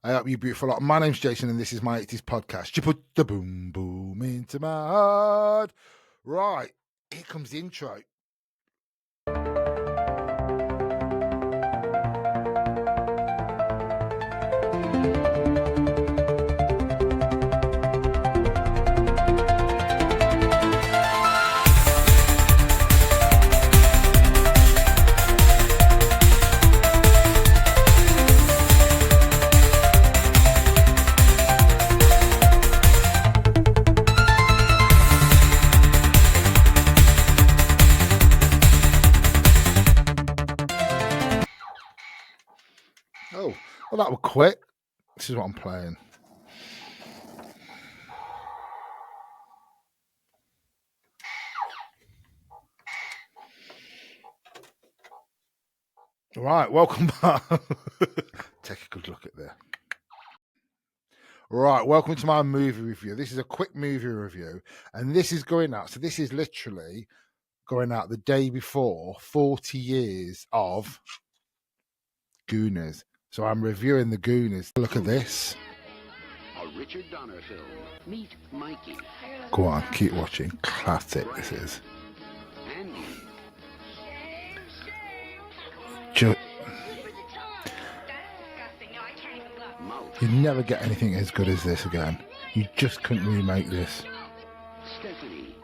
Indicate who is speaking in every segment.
Speaker 1: I hope you beautiful lot. My name's Jason and this is my 80s podcast. You put the boom boom into my heart. Right, here comes the intro. Oh, well, that was quick. This is what I'm playing. Right, welcome back. Take a good look at this. Right, welcome to my movie review. This is a quick movie review, and this is going out. So this is literally going out the day before 40 years of Goonies. So I'm reviewing the Goonies. Look at this.
Speaker 2: A Richard Donner film. Meet Mikey.
Speaker 1: Go on, keep watching. Classic this is.
Speaker 2: Andy. Mouth.
Speaker 1: You never get anything as good as this again. You just couldn't remake this.
Speaker 2: Stephanie.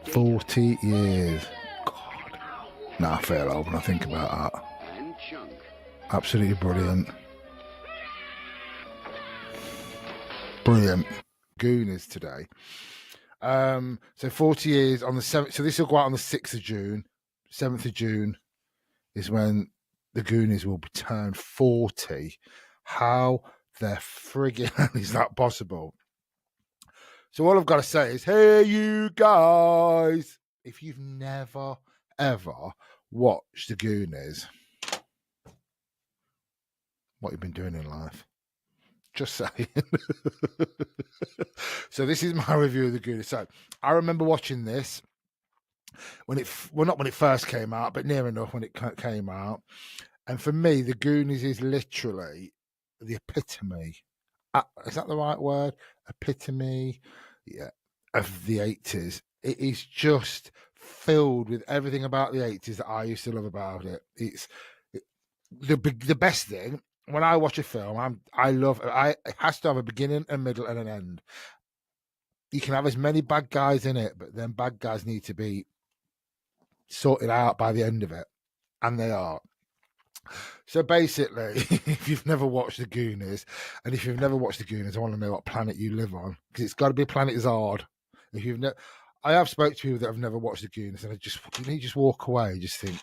Speaker 1: 40 years. God. Nah, I feel old when I think about that.
Speaker 2: And Chunk.
Speaker 1: Absolutely brilliant. Brilliant. Goonies today. So 40 years on the 7th. So this will go out on the 6th of June. 7th of June is when the Goonies will turn 40. How the friggin' hell is that possible? So all I've got to say is, hey, you guys, if you've never, ever watched the Goonies, what you've been doing in life. Just saying. So this is my review of the Goonies. So I remember watching this when not when it first came out, but near enough when it came out. And for me, the Goonies is literally the epitome. Is that the right word? Epitome, yeah, of the 80s. It is just filled with everything about the 80s that I used to love about it. It's the best thing. When I watch a film, it has to have a beginning, a middle, and an end. You can have as many bad guys in it, but then bad guys need to be sorted out by the end of it, and they are. So basically, if you've never watched the Goonies, and if you've never watched the Goonies, I want to know what planet you live on, because it's got to be a planet Zard. If you've never, I have spoke to people that have never watched the Goonies, and you just walk away, just think,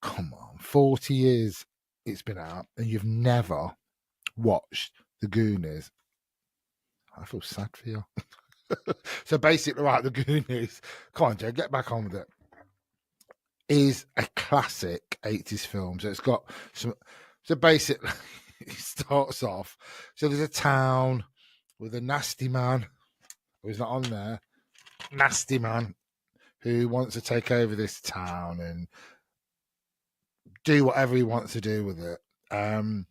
Speaker 1: come on, 40 years it's been out, and you've never watched the Goonies. I feel sad for you. So basically, right, the Goonies, come on, Joe, get back on with it, is a classic 80s film. So it's got some, so basically, it starts off, so there's a town with a nasty man, who's not on there, nasty man, who wants to take over this town and do whatever he wants to do with it. And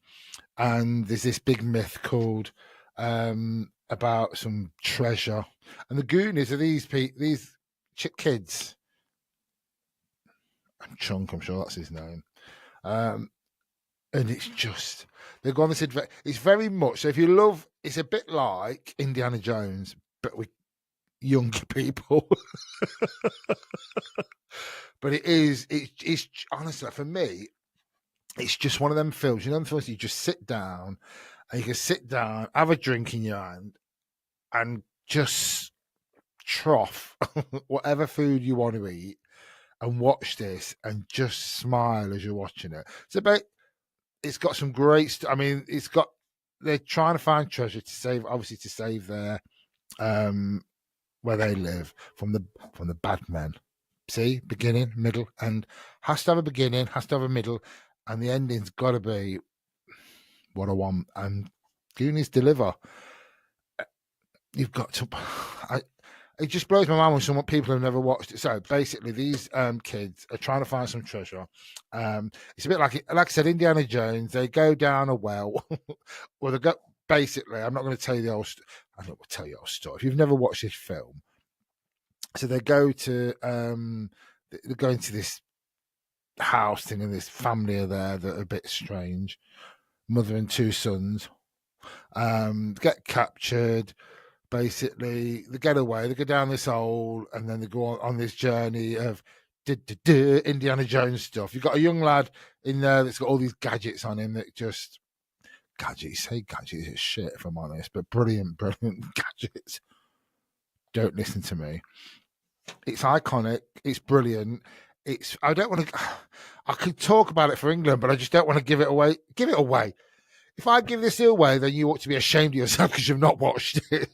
Speaker 1: there's this big myth called about some treasure. And the Goonies are these kids. And Chunk, I'm sure that's his name. And it's just, they go on this adventure. It's very much, so if you love, it's a bit like Indiana Jones, but with younger people. But it's honestly, for me, it's just one of them films. You know, the films you just sit down, and you can sit down, have a drink in your hand, and just trough whatever food you want to eat, and watch this, and just smile as you're watching it. It's got some great. They're trying to find treasure to save their where they live from the bad men. See, beginning, middle, and has to have a beginning, has to have a middle, and the ending's got to be what I want. And Goonies deliver. You've got to. it just blows my mind when some people have never watched it. So basically, these kids are trying to find some treasure. It's a bit like I said, Indiana Jones. They go down a well, or they go. Basically, I'm not going to tell you the I'm not going to tell you the whole story. If you've never watched this film, so they go to they're going to this house thing, and this family are there that are a bit strange. Mother and two sons get captured. Basically, they get away, they go down this hole, and then they go on this journey of Indiana Jones stuff. You've got a young lad in there that's got all these gadgets on him that just gadgets is shit, if I'm honest, but brilliant gadgets. Don't listen to me. It's iconic. It's brilliant. I don't want to. I could talk about it for England, but I just don't want to give it away. Give it away. If I give this away, then you ought to be ashamed of yourself because you've not watched it.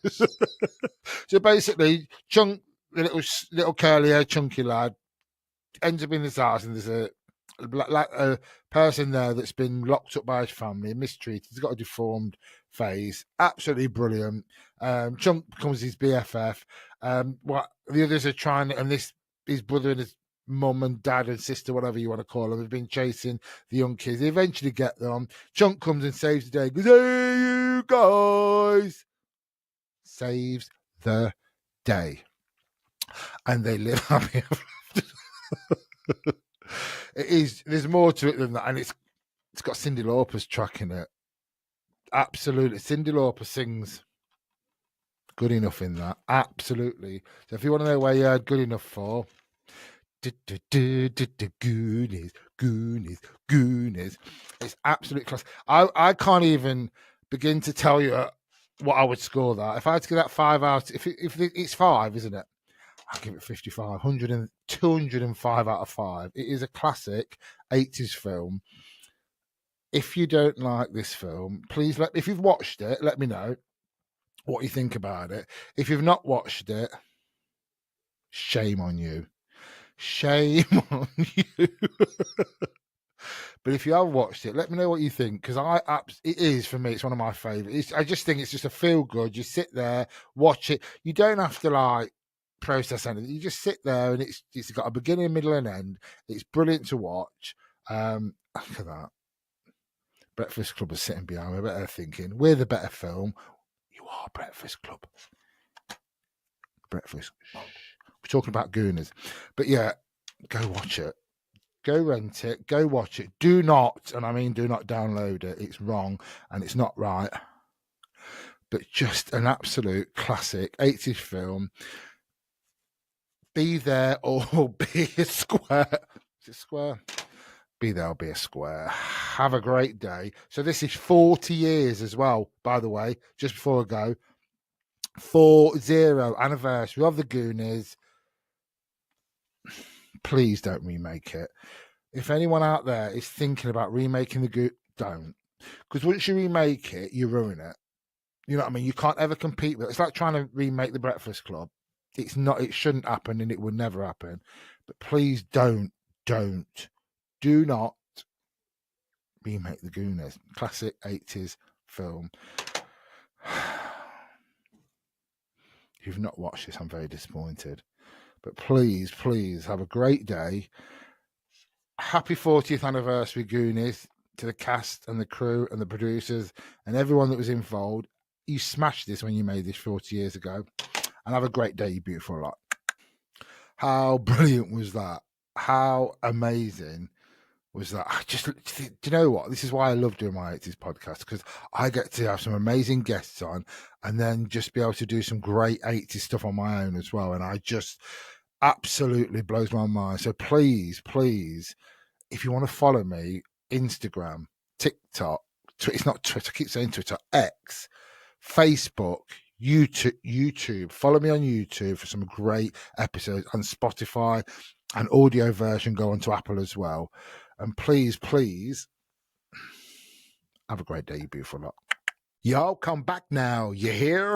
Speaker 1: So basically, the little curly haired chunky lad ends up in this house, and there's a person there that's been locked up by his family, mistreated. He's got a deformed face. Absolutely brilliant. Chunk becomes his BFF. What the others are trying, and his brother and his mum and dad and sister, whatever you want to call them, have been chasing the young kids. They eventually get them. Chunk comes and saves the day. Goes, hey, you guys! Saves the day. And they live happy ever after. There's more to it than that. And it's got Cyndi Lauper's track in it. Absolutely. Cyndi Lauper sings good enough in that. Absolutely. So if you want to know where you heard good enough for, Goonies. It's absolute class. I can't even begin to tell you what I would score that. If I had to give that 5 out, if it's 5, isn't it? I'll give it 55, 205 out of 5. It is a classic 80s film. If you don't like this film, please if you've watched it, let me know what you think about it. If you've not watched it, shame on you. Shame on you. But if you have watched it, let me know what you think, because it is, for me, it's one of my favourites. I just think it's just a feel good. You sit there, watch it. You don't have to process anything. You just sit there, and it's got a beginning, middle, and end. It's brilliant to watch. Look at that. Breakfast Club is sitting behind me, but they're thinking, we're the better film. You are Breakfast Club. Breakfast. We're talking about Goonies. But yeah, go watch it. Go rent it. Go watch it. Do not, and I mean do not download it. It's wrong and it's not right. But just an absolute classic 80s film. Be there or be a square. Is it square? Be there or be a square. Have a great day. So this is 40 years as well, by the way, just before I go. 40 anniversary of the Goonies. Please don't remake it. If anyone out there is thinking about remaking the Goonies, don't. Because once you remake it, you ruin it. You know what I mean? You can't ever compete with it. It's like trying to remake The Breakfast Club. It's not. It shouldn't happen, and it will never happen. But please don't. Do not remake the Goonies. Classic 80s film. If you've not watched this, I'm very disappointed. But please have a great day. Happy 40th anniversary, Goonies, to the cast and the crew and the producers and everyone that was involved. You smashed this when you made this 40 years ago. And have a great day, you beautiful lot. How brilliant was that? How amazing was that? Do you know what? This is why I love doing my 80s podcast, because I get to have some amazing guests on and then just be able to do some great 80s stuff on my own as well. And I just absolutely blows my mind. So please, if you want to follow me, Instagram, TikTok, it's not Twitter, I keep saying Twitter, X, Facebook, YouTube. Follow me on YouTube for some great episodes, on Spotify, and audio version go on to Apple as well. And please have a great day, you beautiful lot. Y'all come back now. You hear?